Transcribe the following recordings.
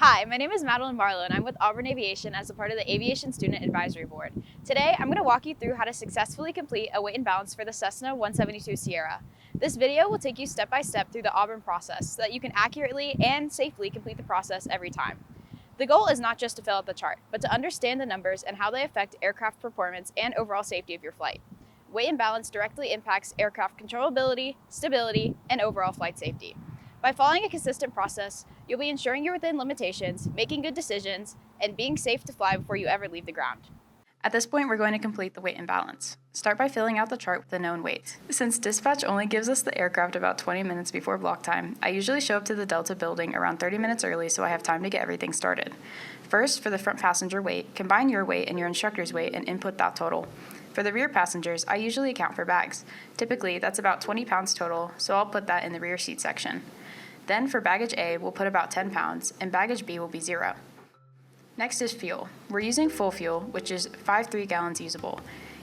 Hi, my name is Madeline Barlow and I'm with Auburn Aviation as a part of the Aviation Student Advisory Board. Today, I'm going to walk you through how to successfully complete a weight and balance for the Cessna 172 Sierra. This video will take you step by step through the Auburn process so that you can accurately and safely complete the process every time. The goal is not just to fill out the chart, but to understand the numbers and how they affect aircraft performance and overall safety of your flight. Weight and balance directly impacts aircraft controllability, stability, and overall flight safety. By following a consistent process, you'll be ensuring you're within limitations, making good decisions, and being safe to fly before you ever leave the ground. At this point, we're going to complete the weight and balance. Start by filling out the chart with the known weights. Since dispatch only gives us the aircraft about 20 minutes before block time, I usually show up to the Delta building around 30 minutes early so I have time to get everything started. First, for the front passenger weight, combine your weight and your instructor's weight and input that total. For the rear passengers, I usually account for bags. Typically, that's about 20 pounds total, so I'll put that in the rear seat section. Then for baggage A, we'll put about 10 pounds, and baggage B will be 0. Next is fuel. We're using full fuel, which is 5 3-gallons usable.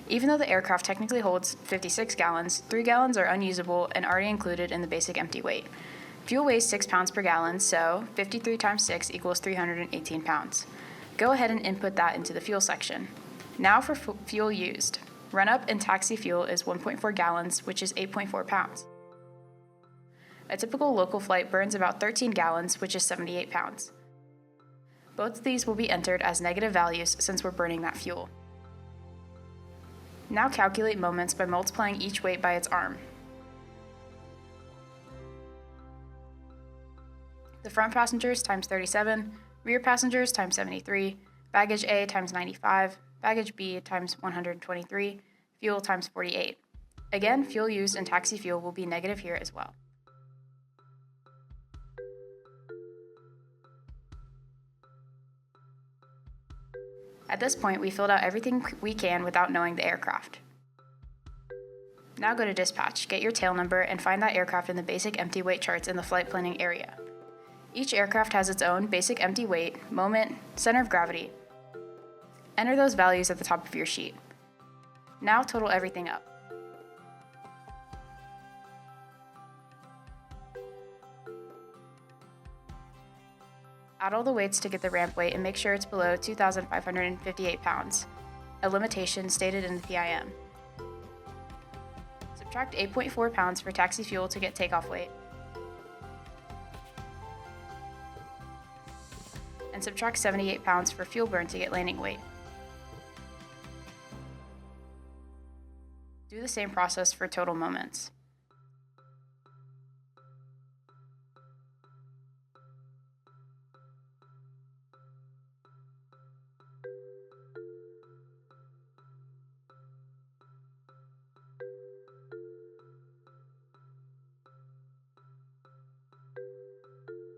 Even though the aircraft technically holds 56 gallons, 3 gallons are unusable and already included in the basic empty weight. Fuel weighs 6 pounds per gallon, so 53 times 6 equals 318 pounds. Go ahead and input that into the fuel section. Now for fuel used. Run-up and taxi fuel is 1.4 gallons, which is 8.4 pounds. A typical local flight burns about 13 gallons, which is 78 pounds. Both of these will be entered as negative values since we're burning that fuel. Now calculate moments by multiplying each weight by its arm. The front passengers times 37, rear passengers times 73, baggage A times 95, baggage B times 123, fuel times 48. Again, fuel used and taxi fuel will be negative here as well. At this point, we filled out everything we can without knowing the aircraft. Now go to dispatch, get your tail number, and find that aircraft in the basic empty weight charts in the flight planning area. Each aircraft has its own basic empty weight, moment, center of gravity. Enter those values at the top of your sheet. Now total everything up. Add all the weights to get the ramp weight and make sure it's below 2,558 pounds, a limitation stated in the PIM. Subtract 8.4 pounds for taxi fuel to get takeoff weight, and subtract 78 pounds for fuel burn to get landing weight. Do the same process for total moments.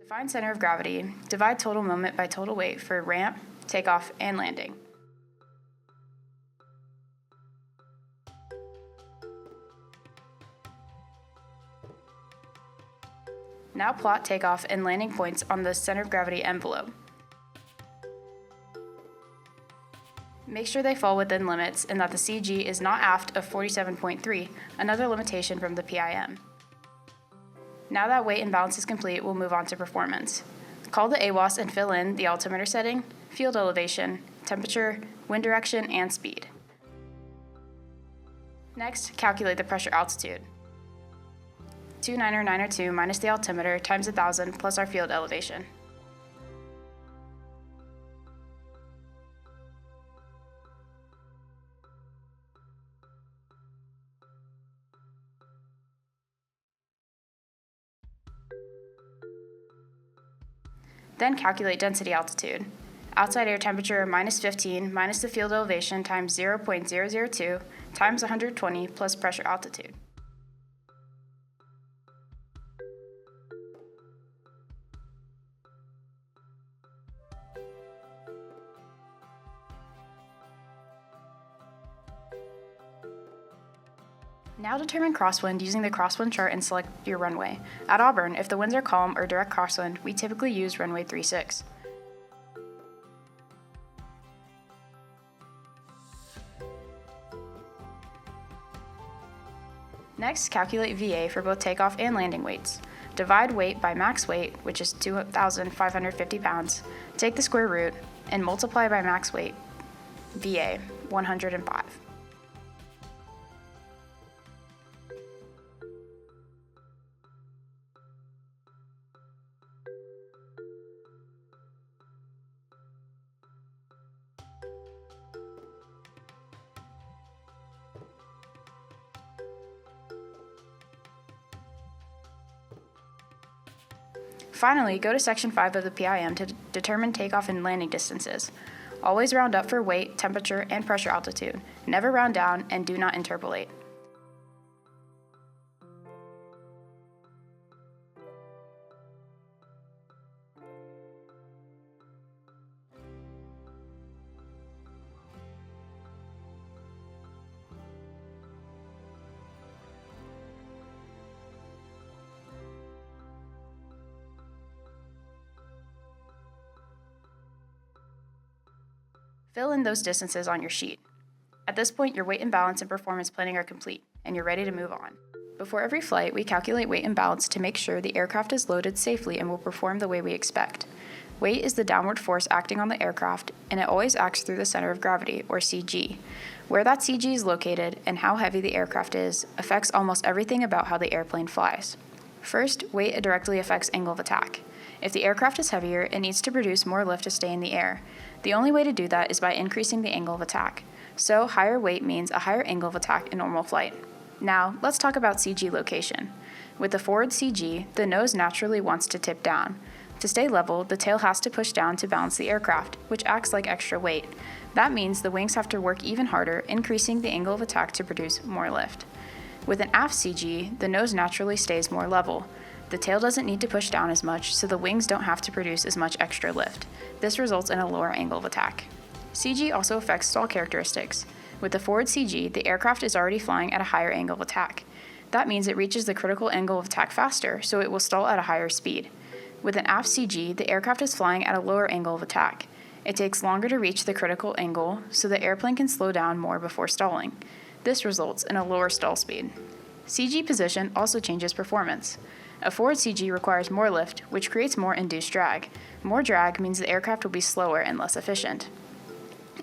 Find center of gravity, divide total moment by total weight for ramp, takeoff, and landing. Now plot takeoff and landing points on the center of gravity envelope. Make sure they fall within limits and that the CG is not aft of 47.3, another limitation from the PIM. Now that weight and balance is complete, we'll move on to performance. Call the AWOS and fill in the altimeter setting, field elevation, temperature, wind direction, and speed. Next, calculate the pressure altitude. 29902 minus the altimeter times 1,000 plus our field elevation. Then calculate density altitude. Outside air temperature minus 15 minus the field elevation times 0.002 times 120 plus pressure altitude. Now determine crosswind using the crosswind chart and select your runway. At Auburn, if the winds are calm or direct crosswind, we typically use runway 36. Next, calculate VA for both takeoff and landing weights. divide weight by max weight, which is 2,550 pounds, take the square root, and multiply by max weight, VA, 105. Finally, go to Section 5 of the PIM to determine takeoff and landing distances. Always round up for weight, temperature, and pressure altitude. Never round down, and do not interpolate. Fill in those distances on your sheet. At this point, your weight and balance and performance planning are complete, and you're ready to move on. Before every flight, we calculate weight and balance to make sure the aircraft is loaded safely and will perform the way we expect. Weight is the downward force acting on the aircraft, and it always acts through the center of gravity, or CG. Where that CG is located and how heavy the aircraft is affects almost everything about how the airplane flies. First, weight directly affects angle of attack. If the aircraft is heavier, it needs to produce more lift to stay in the air. The only way to do that is by increasing the angle of attack. So, higher weight means a higher angle of attack in normal flight. Now, let's talk about CG location. With the forward CG, the nose naturally wants to tip down. To stay level, the tail has to push down to balance the aircraft, which acts like extra weight. That means the wings have to work even harder, increasing the angle of attack to produce more lift. With an aft CG, the nose naturally stays more level. The tail doesn't need to push down as much, so the wings don't have to produce as much extra lift. This results in a lower angle of attack. CG also affects stall characteristics. With the forward CG, the aircraft is already flying at a higher angle of attack. That means it reaches the critical angle of attack faster, so it will stall at a higher speed. With an aft CG, the aircraft is flying at a lower angle of attack. It takes longer to reach the critical angle, so the airplane can slow down more before stalling. This results in a lower stall speed. CG position also changes performance. A forward CG requires more lift, which creates more induced drag. More drag means the aircraft will be slower and less efficient.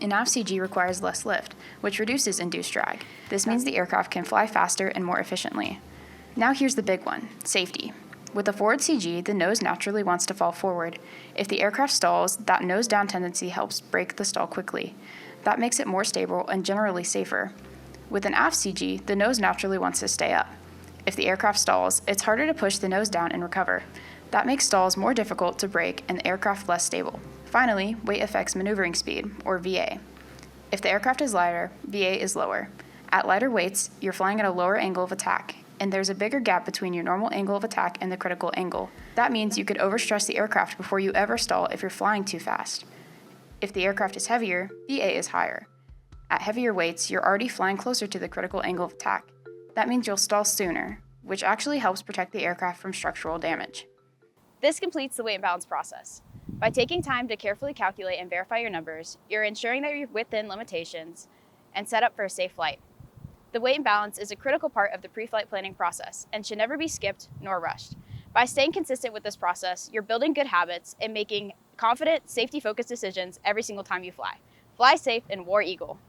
An aft CG requires less lift, which reduces induced drag. This means the aircraft can fly faster and more efficiently. Now here's the big one, safety. With a forward CG, the nose naturally wants to fall forward. If the aircraft stalls, that nose-down tendency helps break the stall quickly. That makes it more stable and generally safer. With an aft CG, the nose naturally wants to stay up. If the aircraft stalls, it's harder to push the nose down and recover. That makes stalls more difficult to break and the aircraft less stable. Finally, weight affects maneuvering speed, or VA. If the aircraft is lighter, VA is lower. At lighter weights, you're flying at a lower angle of attack, and there's a bigger gap between your normal angle of attack and the critical angle. That means you could overstress the aircraft before you ever stall if you're flying too fast. If the aircraft is heavier, VA is higher. At heavier weights, you're already flying closer to the critical angle of attack. That means you'll stall sooner, which actually helps protect the aircraft from structural damage. This completes the weight and balance process. By taking time to carefully calculate and verify your numbers, you're ensuring that you're within limitations and set up for a safe flight. The weight and balance is a critical part of the pre-flight planning process and should never be skipped nor rushed. By staying consistent with this process, you're building good habits and making confident, safety-focused decisions every single time you fly. Fly safe and War Eagle.